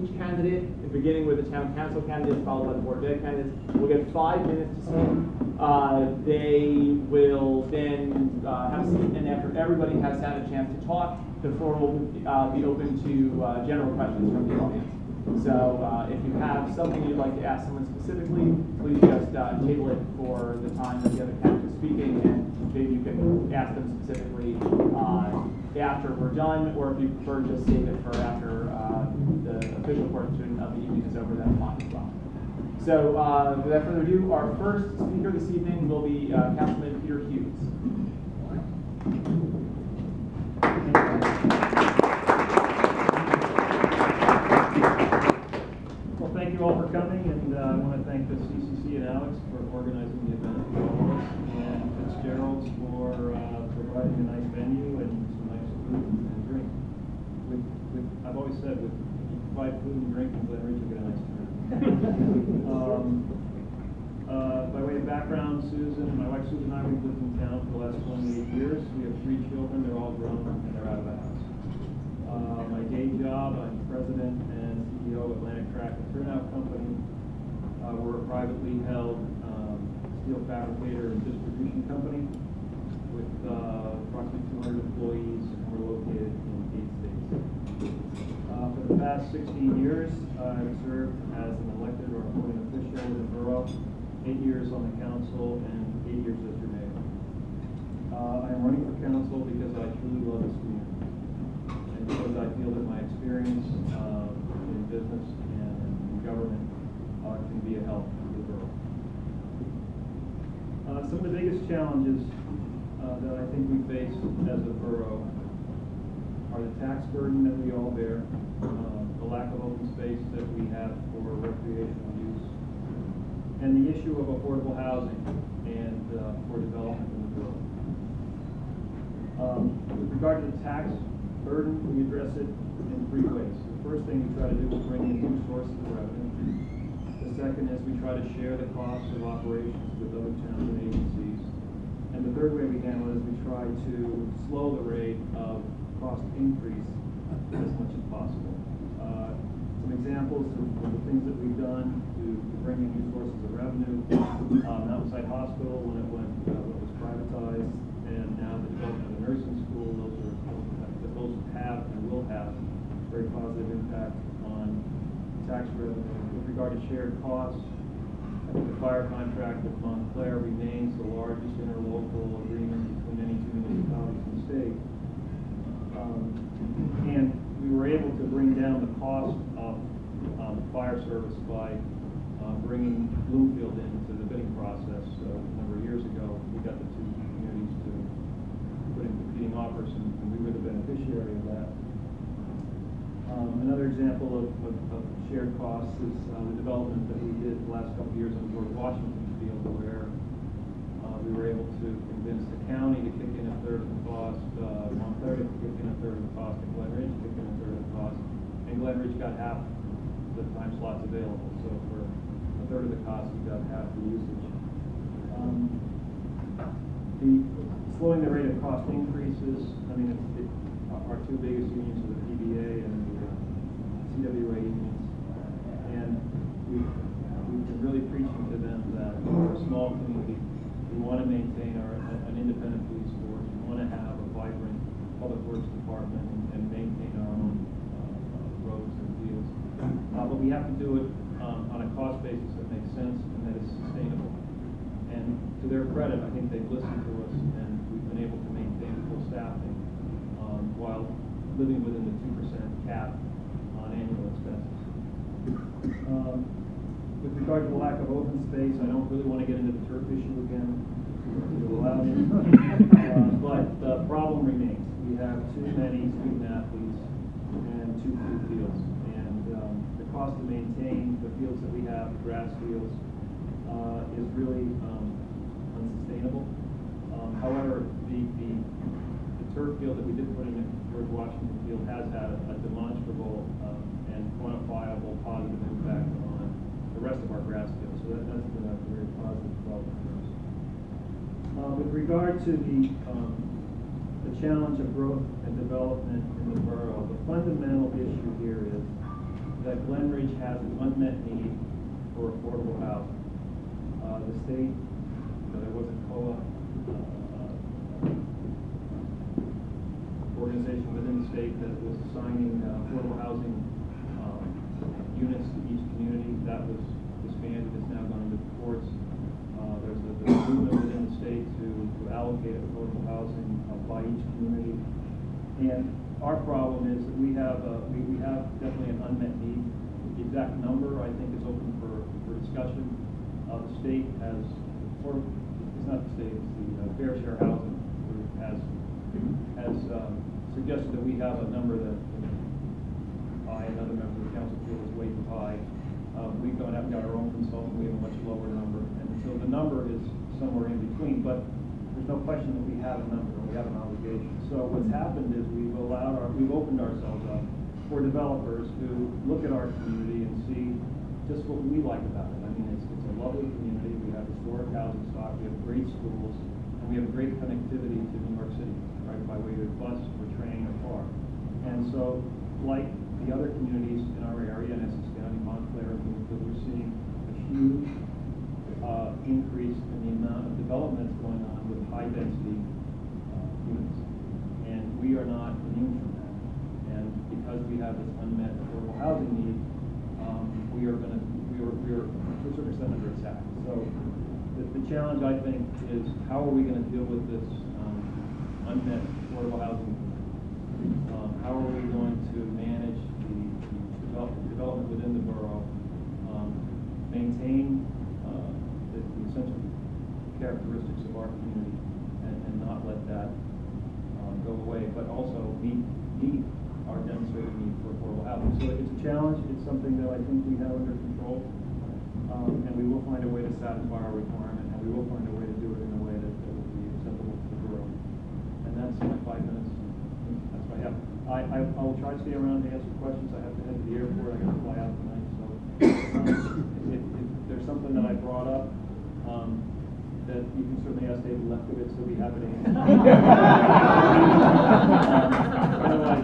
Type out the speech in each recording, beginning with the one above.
each candidate, beginning with the town council candidates, followed by the board of ed candidates, will get 5 minutes to speak. They will then have a seat, and after everybody has had a chance to talk, the floor will be open to general questions from the audience. So if you have something you'd like to ask someone specifically, please just table it for the time that the other candidate is speaking, and maybe you can ask them specifically after we're done, or if you prefer, just save it for after the official portion of the evening is over, that's fine as well. So without further ado, our first speaker this evening will be Councilman Peter Hughes. Well, thank you all for coming, and I want to thank the CCC and Alex for organizing the event for all of us, and Fitzgerald for providing a nice venue and some nice food and drink. I've always said, if you provide food and drink in Glen Ridge, you get a nice turn. By way of background, my wife Susan and I, we've lived in town for the last 28 years. We have 3 children. They're all grown and they're out of the house. My day job, I'm president and CEO of Atlantic Track and Turnout Company. We're a privately held steel fabricator and distribution company with approximately 200 employees, and we're located in 8 states. For the past 16 years, I've served as an elected or appointed official in the borough, 8 years on the council, and 8 years as your mayor. I'm running for council because I truly love this community, and because I feel that my experience in business and in government can be a help to the borough. Some of the biggest challenges that I think we face as a borough are the tax burden that we all bear, the lack of open space that we have for recreational use, and the issue of affordable housing and for development in the borough. With regard to the tax burden, we address it in 3 ways. The first thing we try to do is bring in new sources of revenue. The second is we try to share the costs of operations with other towns and agencies. And the third way we handle it is we try to slow the rate of cost increase as much as possible. Some examples of the things that we've done to bring in new sources of revenue. Mountainside Hospital, when it was privatized, and now the development of the nursing school, those have and will have very positive impact on tax revenue. With regard to shared costs, I think the fire contract with Montclair remains the largest interlocal agreement between any 2 municipalities in the state. And we were able to bring down the cost of fire service by bringing Bloomfield into the bidding process. So a number of years ago, we got the 2 communities to put in competing offers, and we were the beneficiary of that. Another example of shared costs is the development that we did the last couple of years on George Washington Field, where we were able to convince the county to kick in a third of the cost, Montclair to kick in a third of the cost, and Glen Ridge to kick in a third of the cost, and Glen Ridge got half the time slots available. So for a third of the cost, we got half the usage. Slowing the rate of cost increases, I mean, our 2 biggest unions are the PBA and the CWA unions, and we've been really preaching to them that we're a small community. We want to maintain an independent police force. We want to have a vibrant public works department and maintain our own roads and fields. But we have to do it on a cost basis that makes sense and that is sustainable. And to their credit, I think they've listened to us, and we've been able to maintain full staffing while living within the 2% cap on annual expenses. With regard to the lack of open space, I don't really want to get into the turf issue again. But the problem remains. We have too many student athletes and too few fields. And the cost to maintain the fields that we have, grass fields, is really unsustainable. However, the turf field that we did put in the George Washington Field has had a demonstrable and quantifiable positive impact on the rest of our grass fields. So that's been a very positive development for us. With regard to the challenge of growth and development in the borough, the fundamental issue here is that has an unmet need for affordable housing. The state, there was a COA organization within the state that was assigning affordable housing units to each community. That was disbanded. It's now gone to the courts. There's a movement within the state to allocate affordable housing by each community. And our problem is that we have definitely an unmet need. The exact number, I think, is open for discussion. The state has, or it's not the state, it's the Fair Share Housing Group has suggested that we have a number that I and other members of the council feel is way too high. We've gone out and got our own consultant. We have a much lower number, and so the number is somewhere in between. But there's no question that we have a number and we have an obligation. So what's happened is we've opened ourselves up for developers who look at our community and see just what we like about it. I mean, it's a lovely community. We have historic housing stock. We have great schools, and we have great connectivity to New York City, right, by way of bus or train or car. And so, like the other communities in our area, in Essex County, Montclair, and Bloomfield, we're seeing a huge increase in the amount of development that's going on with high-density units. And we are not immune from that. And because we have this unmet affordable housing need, we are to a certain extent under attack. So the challenge, I think, is how are we going to deal with this unmet affordable housing need? How are we going to manage the development within the borough, maintain the essential characteristics of our community, and not let that go away, but also meet our demonstrated need for affordable housing. So it's a challenge. It's something that I think we have under control, and we will find a way to satisfy our requirement, and we will find a way to do it in a way that will be acceptable to the borough. And that's my 5 minutes. That's what I have. I will try to stay around to answer questions. I have to head to the airport. I got to fly out tonight. So if there's something that I brought up that you can certainly ask David Lefkowitz, he'll be happy to answer. Otherwise,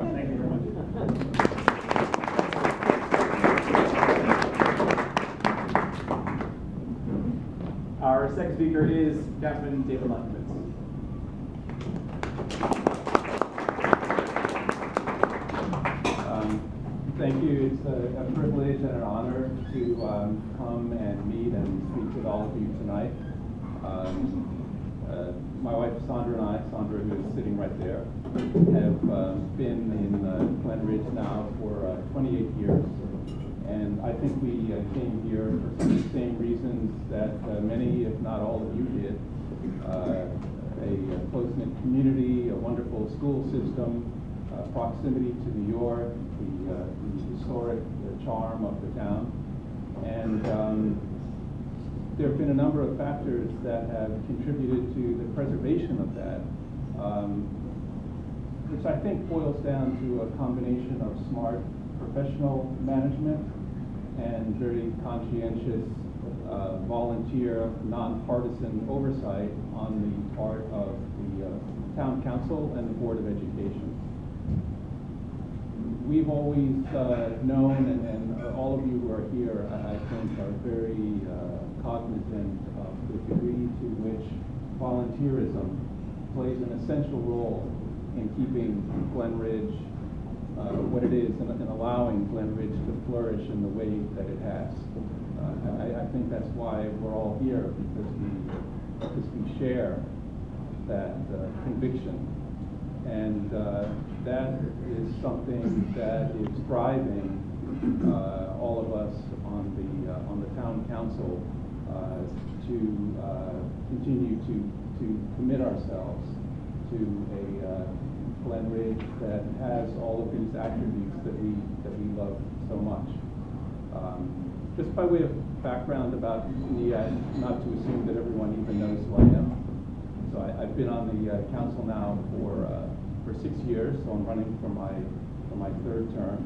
thank you very much. Our second speaker is Councilman David Lefkowitz. Thank you. It's a privilege and an honor to come and meet and speak with all of you tonight. My wife Sandra and I, Sandra who is sitting right there, have been in Glen Ridge now for 28 years. And I think we came here for some of the same reasons that many, if not all of you did. A close-knit community, a wonderful school system, proximity to New York, the historic charm of the town. And there have been a number of factors that have contributed to the preservation of that, which I think boils down to a combination of smart professional management and very conscientious volunteer, nonpartisan oversight on the part of the town council and the Board of Education. We've always known, and all of you who are here, I think, are very cognizant of the degree to which volunteerism plays an essential role in keeping Glen Ridge what it is and allowing Glen Ridge to flourish in the way that it has. I think that's why we're all here, because we share that conviction. And that is something that is driving all of us on the town council to continue to commit ourselves to a Glen Ridge that has all of these attributes that we love so much. Just by way of background about me, not to assume that everyone even knows who I am. So I've been on the council now for 6 years, so I'm running for my third term.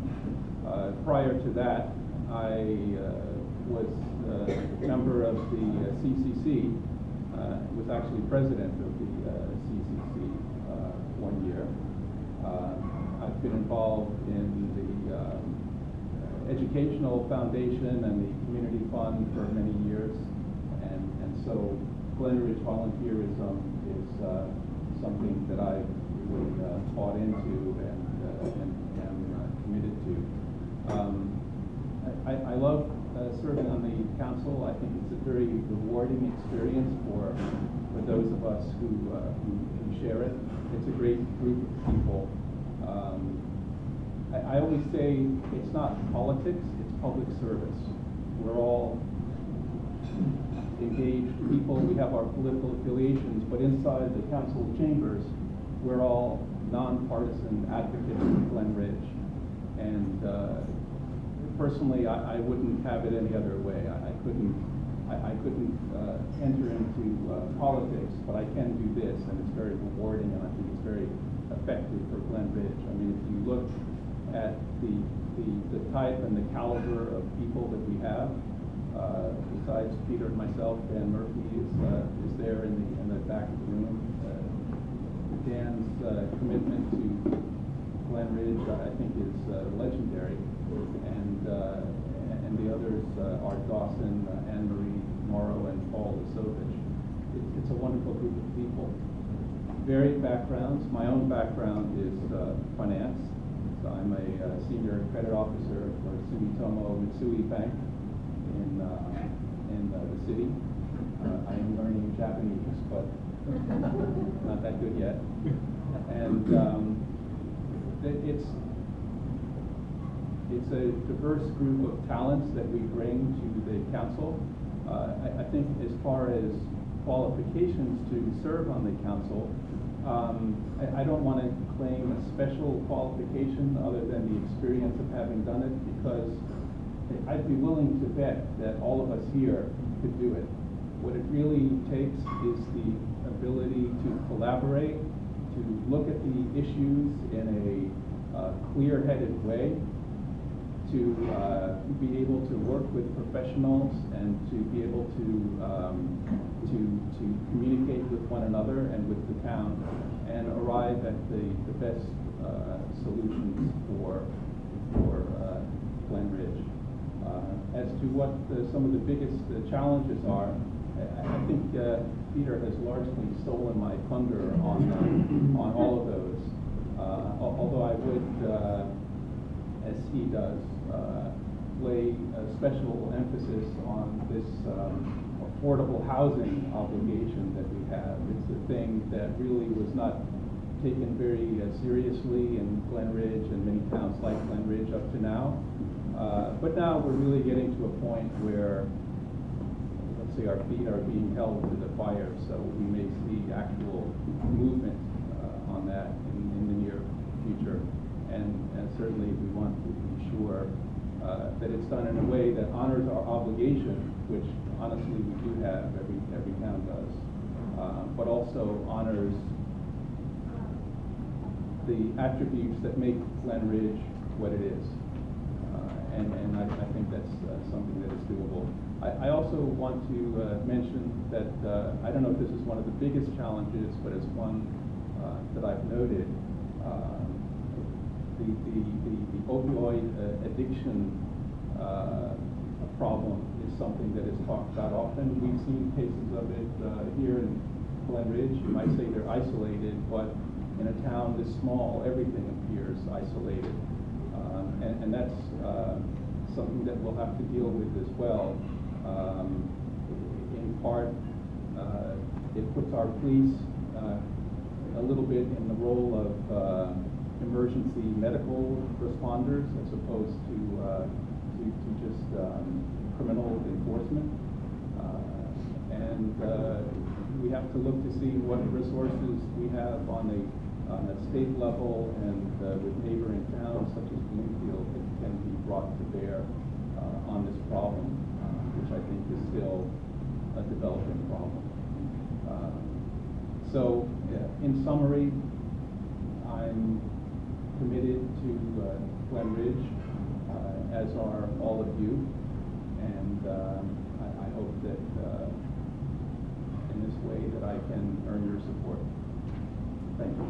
Prior to that, I was a member of the CCC, was actually president of the CCC 1 year. I've been involved in the educational foundation and the community fund for many years, and so Glen Ridge volunteerism is something that I really bought into and am committed to. I love serving on the council. I think it's a very rewarding experience for those of us who share it. It's a great group of people. I always say it's not politics, it's public service. We're all engaged people, we have our political affiliations, but inside the council chambers, we're all nonpartisan advocates for Glen Ridge. And personally, I wouldn't have it any other way. I couldn't enter into politics, but I can do this, and it's very rewarding, and I think it's very effective for Glen Ridge. I mean, if you look at the type and the caliber of people that we have, besides Peter and myself, Dan Murphy is there in the back of the room. Dan's commitment to Glen Ridge, I think, is legendary, and the others, Art Dawson, Anne Marie Morrow, and Paul Lisovich. It's a wonderful group of people. Varied backgrounds. My own background is finance. So I'm a senior credit officer for Sumitomo Mitsui Bank in the city. I am learning Japanese, but not that good yet. And it's a diverse group of talents that we bring to the council. I think as far as qualifications to serve on the council, I don't want to claim a special qualification other than the experience of having done it, because I'd be willing to bet that all of us here could do it. What it really takes is the ability to collaborate, to look at the issues in a clear-headed way, to be able to work with professionals and to be able to communicate with one another and with the town and arrive at the best solutions for Glen Ridge. As to what some of the biggest challenges are, I think Peter has largely stolen my thunder on all of those. Although I would, as he does, lay a special emphasis on this affordable housing obligation that we have. It's a thing that really was not taken very seriously in Glen Ridge and many towns like Glen Ridge up to now. But now we're really getting to a point where, let's say, our feet are being held to the fire, so we may see actual movement on that in the near future. And certainly we want to be sure that it's done in a way that honors our obligation, which honestly we do have, every town does, but also honors the attributes that make Glen Ridge what it is. And I think that's something that is doable. I also want to mention that I don't know if this is one of the biggest challenges, but it's one that I've noted. The opioid addiction problem is something that is talked about often. We've seen cases of it here in Glen Ridge. You might say they're isolated, but in a town this small, everything appears isolated. And that's something that we'll have to deal with as well. In part, it puts our police a little bit in the role of emergency medical responders as opposed to just criminal enforcement. And we have to look to see what resources we have on a state level and with neighboring towns such as Bloomfield that can be brought to bear on this problem, which I think is still a developing problem. So in summary, I'm committed to Glen Ridge, as are all of you, and I hope that in this way that I can earn your support. Thank you.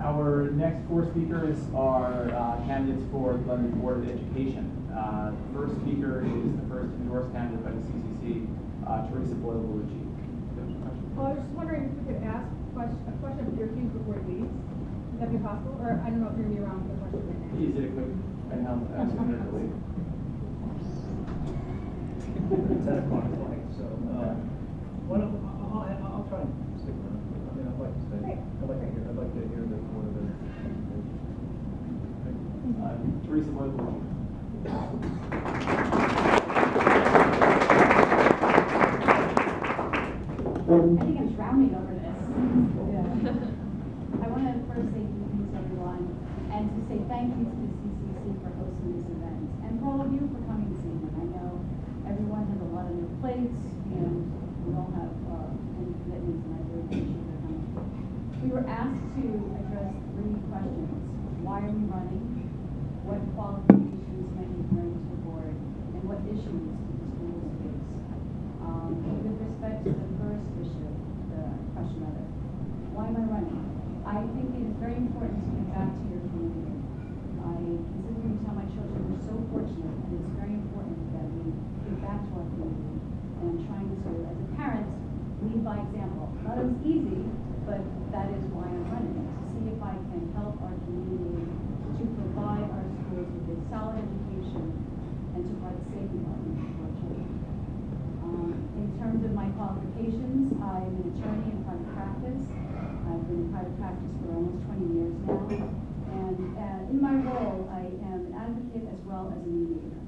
Our next four speakers are candidates for the Glen Board of Education. The first speaker is the first endorsed candidate by the CCC, Teresa Boyle-Bellucci. Well, I was just wondering if we could ask a question of your team before it leaves. Would that be possible? Or I don't know if you're going to be around for the question right now. Is it a quick, and how soon to leave? It's 10 o'clock flight, so, I'll try and stick around. I mean, I'd like to stay. Great. I'd like to hear the board of it. Teresa Boyle-Bellucci. I think I'm drowning over this. I want to first say thank you to everyone and to say thank you to the CCC for hosting this event and for all of you for coming this evening. I know everyone has a lot on their plates and we all have many commitments, and I really appreciate their coming. We were asked to address 3 questions. Why are we running? What qualifications might we bring to the board? And what issues do the schools face? With respect to the first issue, the question of it, why am I running? I think it is very important to give back to your community. I consistently tell my children we're so fortunate, and it's very important that we give back to our community. And I'm trying to, as a parent, lead by example. Not always easy, but that is why I'm running, to see if I can help our community to provide our schools with a solid education and to provide a safe environment for our children. In terms of my qualifications, I'm an attorney in private practice. I've been in private practice for almost 20 years now. And in my role, I am an advocate as well as a mediator.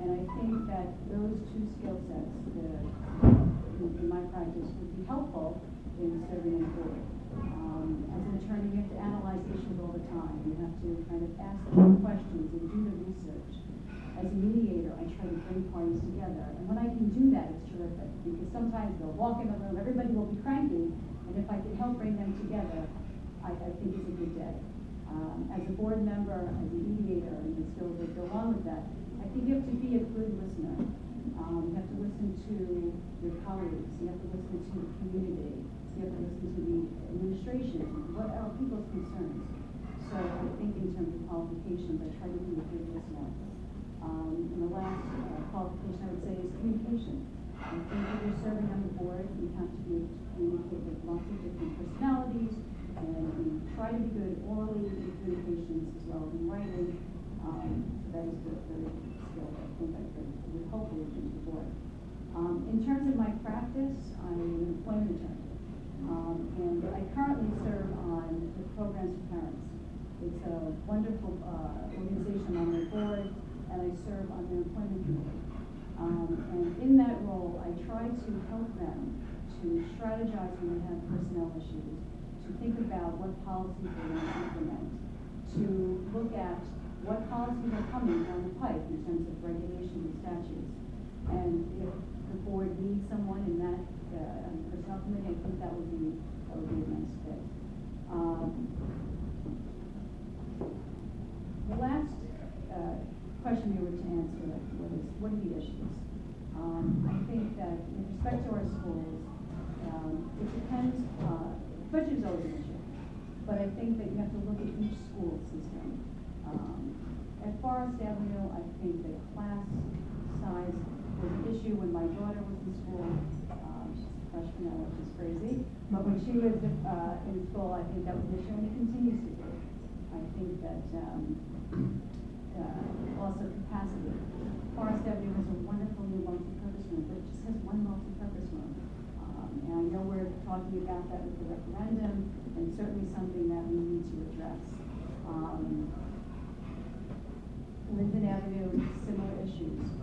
And I think that those 2 skill sets in my practice would be helpful in serving on the board. As an attorney, you have to analyze issues all the time. You have to kind of ask the questions and do the research. As a mediator, I try to bring parties together. And when I can do that, it's terrific. Because sometimes they'll walk in the room, everybody will be cranky, and if I can help bring them together, I think it's a good day. As a board member, as a mediator, and the skills that go along with that, I think you have to be a good listener. You have to listen to your colleagues. You have to listen to the community. You have to listen to the administration. What are people's concerns? So I think in terms of qualifications, I try to be a good listener. And the last qualification I would say is communication. I think if you're serving on the board, you have to be able to communicate with lots of different personalities, and you try to be good orally in communications as well as in writing. So that is the third skill that I think I could hopefully bring to the board. In terms of my practice, I'm an employment attorney. And I currently serve on the Programs for Parents. It's a wonderful organization on their board, and I serve on their employment committee. And in that role, I try to help them to strategize when they have personnel issues, to think about what policies they want to implement, to look at what policies are coming down the pipe in terms of regulations and statutes. And if the board needs someone in that personnel committee, I think that would be a nice fit. The last question we were to answer was, what are the issues? I think that with respect to our schools, it depends, budget is always an issue, but I think that you have to look at each school system. At Forest Avenue, I think that class size was an issue when my daughter was in school. She's a freshman now, which is crazy, but when she was in school, I think that was an issue, and it continues to be. I think that also capacity. Forest Avenue has a wonderful new multi-purpose room, but it just has one multi-purpose room. And I know we're talking about that with the referendum, and certainly something that we need to address. Linden Avenue, similar issues.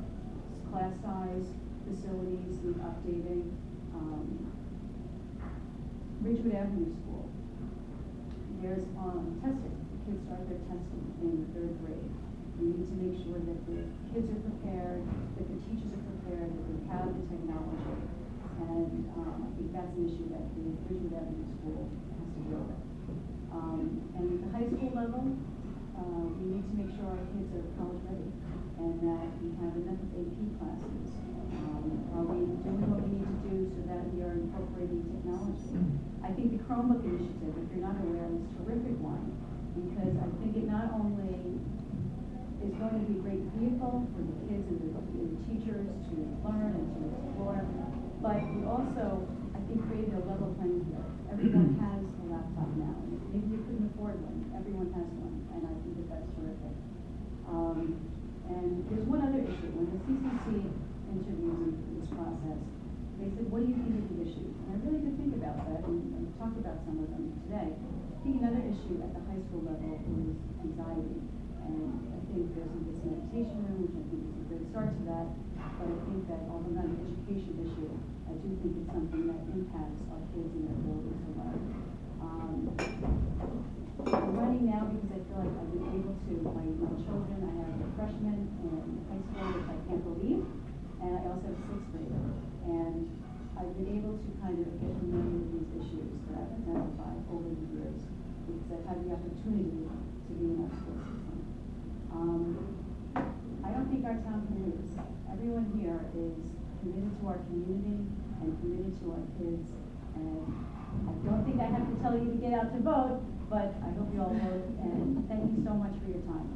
Class size, facilities need updating. Ridgewood Avenue School. There's testing. Kids start their testing in the 3rd grade. We need to make sure that the kids are prepared, that the teachers are prepared, that they have the technology. And I think that's an issue that the Ridgewood Avenue School has to deal with. And at the high school level, we need to make sure our kids are college ready and that we have enough AP classes. Are we doing what we need to do so that we are incorporating technology? I think the Chromebook initiative, if you're not aware, is a terrific one because I think it not only is going to be a great vehicle for the kids and the teachers to learn and to explore, but it also, I think, created a level playing field. Everyone has a laptop now. Maybe you couldn't afford one. Everyone has one, and I think that that's terrific. And there's one other issue. When the CCC interviewed in this process, they said, what do you think are the issues? And I really did think about that, and talked about some of them today. I think another issue at the high school level is anxiety. And I think there's this meditation room, which I think is a great start to that. But I think that although not an education issue, I do think it's something that impacts our kids and their ability to learn. I'm running now because I feel like I've been able to, my children, I have a freshman in high school, which I can't believe, and I also have a sixth grader. And I've been able to kind of get familiar with these issues that I've identified over the years because I've had the opportunity to be in our school system. I don't think our town can lose. Everyone here is committed to our community and committed to our kids. And I don't think I have to tell you to get out to vote, but I hope you all vote. And thank you so much for your time.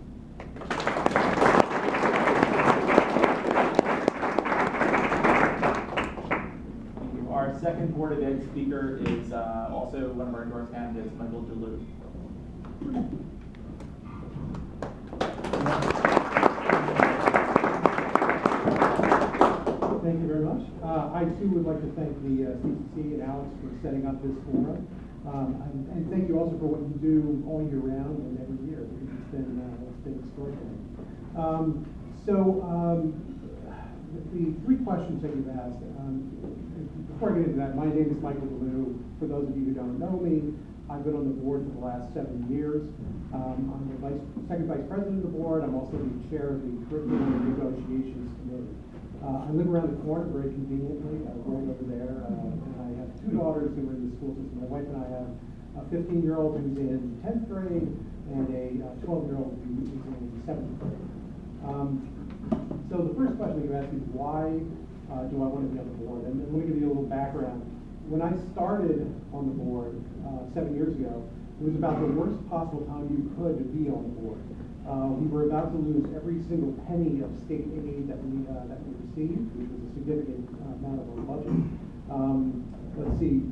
Thank you. Our second Board of Ed speaker is also one of our endorsed candidates, Michael DeLue. Thank you very much. I too would like to thank the CCC and Alex for setting up this forum. And thank you also for what you do all year round and every year. It's been extraordinary. The three questions that you've asked, before I get into that, my name is Michael DeLue. For those of you who don't know me, I've been on the board for the last 7 years. I'm the second vice president of the board. I'm also the chair of the Curriculum and Negotiations Committee. I live around the corner very conveniently, right over there, and I have two daughters who are in the school system. My wife and I have a 15-year-old who's in 10th grade and a 12-year-old who's in 7th grade. So the first question you asked is why do I want to be on the board? And let me give you a little background. When I started on the board 7 years ago, it was about the worst possible time you could to be on the board. We were about to lose every single penny of state aid that we received, which was a significant amount of our budget. Let's see,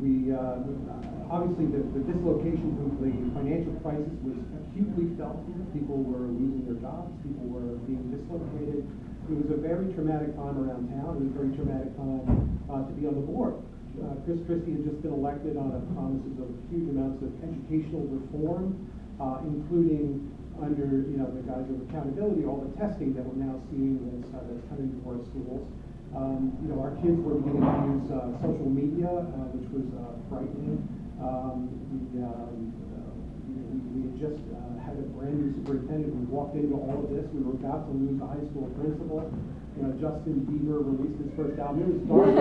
obviously the dislocation from the financial crisis was acutely felt here. People were losing their jobs, people were being dislocated. It was a very traumatic time around town. It was a very traumatic time to be on the board. Chris Christie had just been elected on promises of huge amounts of educational reform, including under the guise of accountability, all the testing that we're now seeing that's coming to our schools. Our kids were beginning to use social media, which was frightening. We had just had a brand new superintendent. We walked into all of this. We were about to lose a high school principal. Justin Bieber released his first album. It was dark.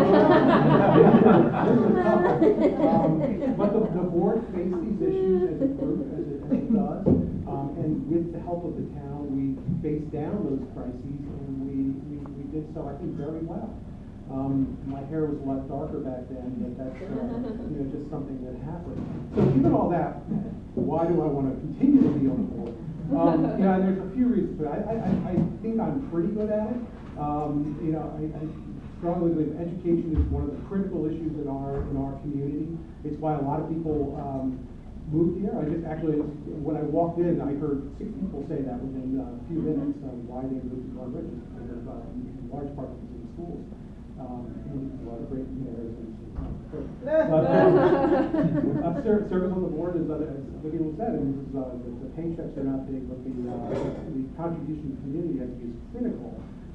But the board faced these issues as a group, as it does. And with the help of the town, we faced down those crises, and we did so, I think, very well. My hair was a lot darker back then, but that's just something that happened. So given all that, why do I want to continue to be on the board? And there's a few reasons, but I think I'm pretty good at it. I strongly believe education is one of the critical issues in our community. It's why a lot of people moved here. When I walked in, I heard 6 people say that within a few minutes why they moved to Glen Ridge, in large part because of the schools. And a lot of great mayors and service on the board, as other people said, and the paychecks are not big, but the contribution to the community I think is critical.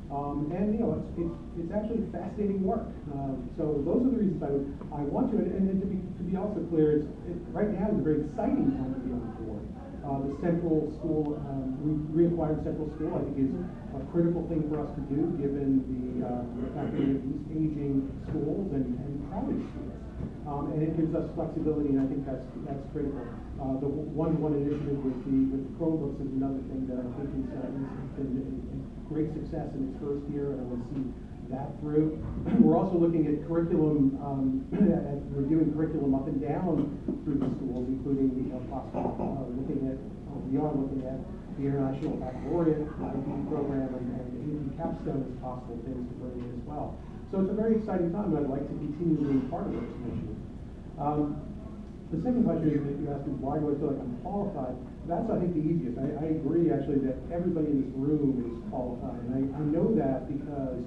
And it's actually fascinating work. So those are the reasons I want to. And to be also clear, right now is a very exciting time to be on the board. The central school, we reacquired central school, I think is a critical thing for us to do, given the fact that we have these aging schools and crowded schools. And it gives us flexibility, and I think that's critical. The one-to-one initiative with the Chromebooks is another thing that I think has been a great success in its first year, and I want to see that through. We're also looking at curriculum, we're doing curriculum up and down through the schools, including we are looking at the International Baccalaureate IB program and AP Capstone as possible things to bring in as well. So it's a very exciting time, and I'd like to continue being part of those initiatives. The second question that you asked is, why do I feel like I'm qualified? That's, I think, the easiest. I agree, actually, that everybody in this room is qualified, and I know that because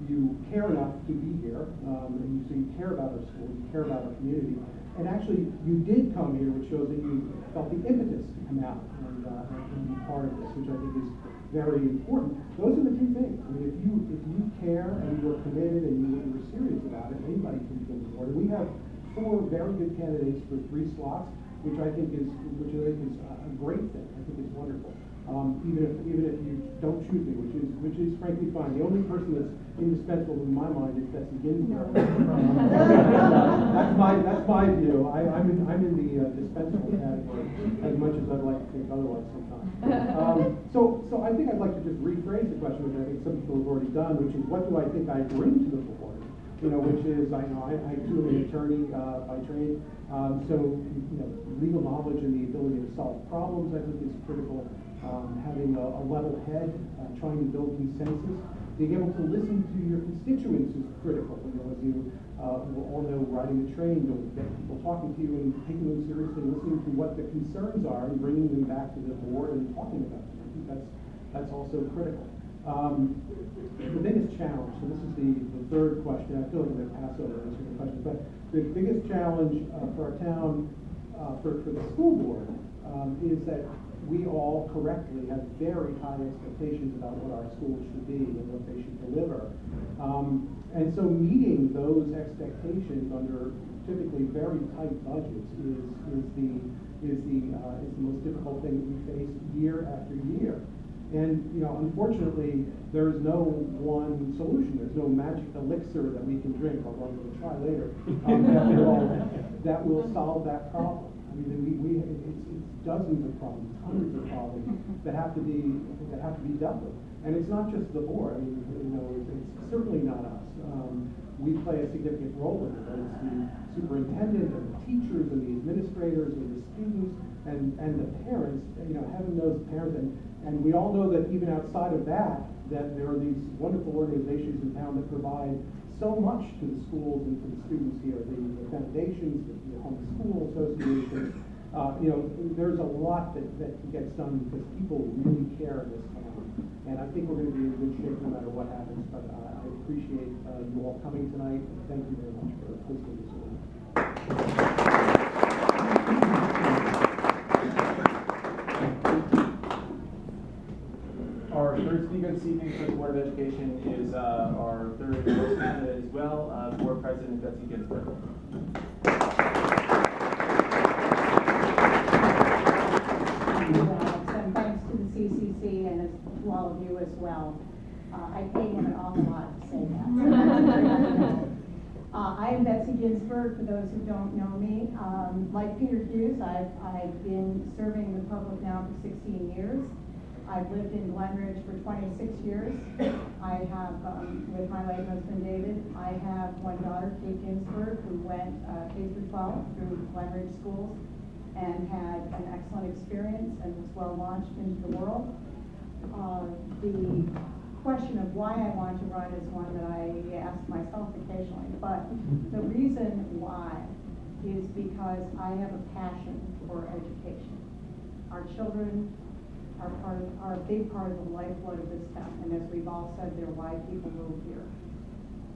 you care enough to be here, and so you care about our school, you care about our community, and actually you did come here, which shows that you felt the impetus to come out and be part of this, which I think is very important. Those are the two things. I mean, if you care and you're committed and you're serious about it, anybody can come forward. We have 4 very good candidates for 3 slots, which I think is a great thing. I think it's wonderful. Even if you don't choose me, which is frankly fine. The only person that's indispensable in my mind is Betsy Ginsburg. That's my view. I'm in the dispensable category, as much as I'd like to think otherwise sometimes. So I think I'd like to just rephrase the question, which I think some people have already done, which is, what do I think I bring to the board? Which is, I too am an attorney by trade, so legal knowledge and the ability to solve problems, I think, is critical. Having a level head, trying to build consensus, being able to listen to your constituents is critical. As you all know, riding the train, you'll get people talking to you and taking them seriously, listening to what the concerns are, and bringing them back to the board and talking about them. I think that's also critical. The biggest challenge, so this is the third question. I feel like I'm going to pass over answering the question, but the biggest challenge for our town, for the school board, is that we all correctly have very high expectations about what our schools should be and what they should deliver. And so meeting those expectations under typically very tight budgets is the most difficult thing that we face year after year. And unfortunately, there is no one solution. There's no magic elixir that we can drink, although we'll try later, that will solve that problem. I mean, it's dozens of problems, hundreds of problems that have to be dealt with. And it's not just the board. I mean, it's certainly not us. We play a significant role in it. It's the superintendent and the teachers and the administrators and the students and the parents. Heaven knows the parents. And we all know that even outside of that there are these wonderful organizations in town that provide so much to the schools and to the students here. The foundations, the home school associations. There's a lot that gets done because people really care in this town. And I think we're going to be in good shape no matter what happens. But I appreciate you all coming tonight. Thank you very much for hosting this event. Our third speaker this evening for the Board of Education is our third candidate as well, Board President Betsy Ginsburg. And thanks to the CCC and to all of you as well. I paid him an awful lot to say that. I am Betsy Ginsburg, for those who don't know me. Like Peter Hughes, I've been serving the public now for 16 years. I've lived in Glen Ridge for 26 years. I have, with my late husband David, I have one daughter, Kate Ginsburg, who went K-12 through Glen Ridge schools and had an excellent experience and was well launched into the world. The question of why I want to run is one that I ask myself occasionally, but the reason why is because I have a passion for education. Our children are a big part of the lifeblood of this town, and as we've all said, they're why people move here.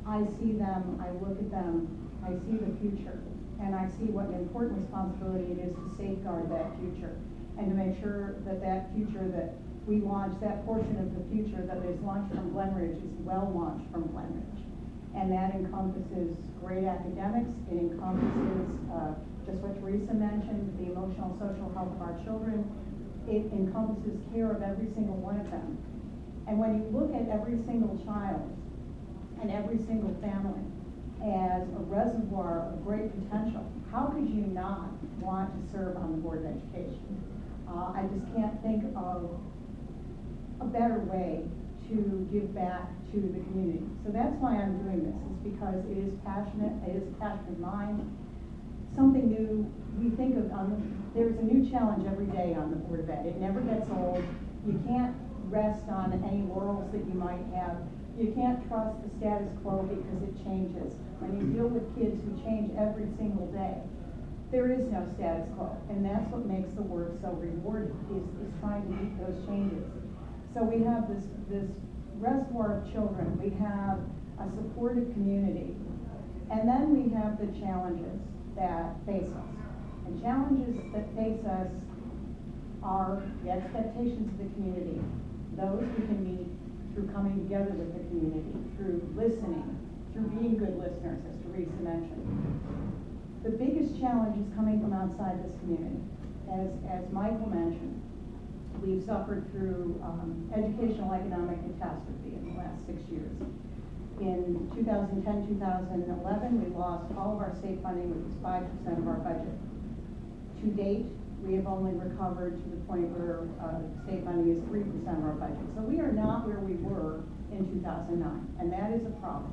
I see them, I look at them, I see the future, and I see what an important responsibility it is to safeguard that future and to make sure that that future that we launch, that portion of the future that is launched from Glen Ridge is well launched from Glen Ridge. And that encompasses great academics, it encompasses just what Teresa mentioned, the emotional and social health of our children. It encompasses care of every single one of them. And when you look at every single child and every single family as a reservoir of great potential. How could you not want to serve on the Board of Education? I just can't think of a better way to give back to the community. So that's why I'm doing this, is because it is passionate, it is a passionate mind, something new. We think of, there's a new challenge every day on the Board of Ed. It never gets old. You can't rest on any laurels that you might have. You can't trust the status quo because it changes. When you deal with kids who change every single day, there is no status quo. And that's what makes the work so rewarding, is trying to meet those changes. So we have this reservoir of children. We have a supportive community. And then we have the challenges that face us. And challenges that face us are the expectations of the community, those we can meet through coming together with the community, through listening, through being good listeners, as Teresa mentioned. The biggest challenge is coming from outside this community. As Michael mentioned, we've suffered through educational economic catastrophe in the last 6 years. In 2010, 2011, we lost all of our state funding, which was 5% of our budget. To date, we have only recovered to the point where state funding is 3% of our budget. So we are not where we were in 2009, and that is a problem.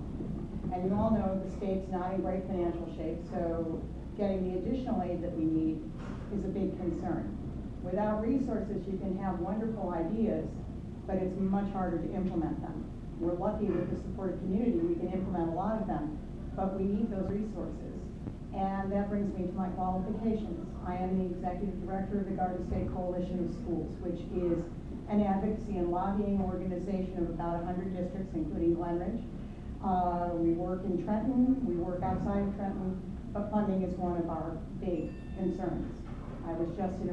And you all know the state's not in great financial shape, so getting the additional aid that we need is a big concern. Without resources, you can have wonderful ideas, but it's much harder to implement them. We're lucky with the supportive community, we can implement a lot of them, but we need those resources. And that brings me to my qualifications. I am the executive director of the Garden State Coalition of Schools, which is an advocacy and lobbying organization of about 100 districts, including Glen. We work in Trenton, we work outside of Trenton, but funding is one of our big concerns. I was just in a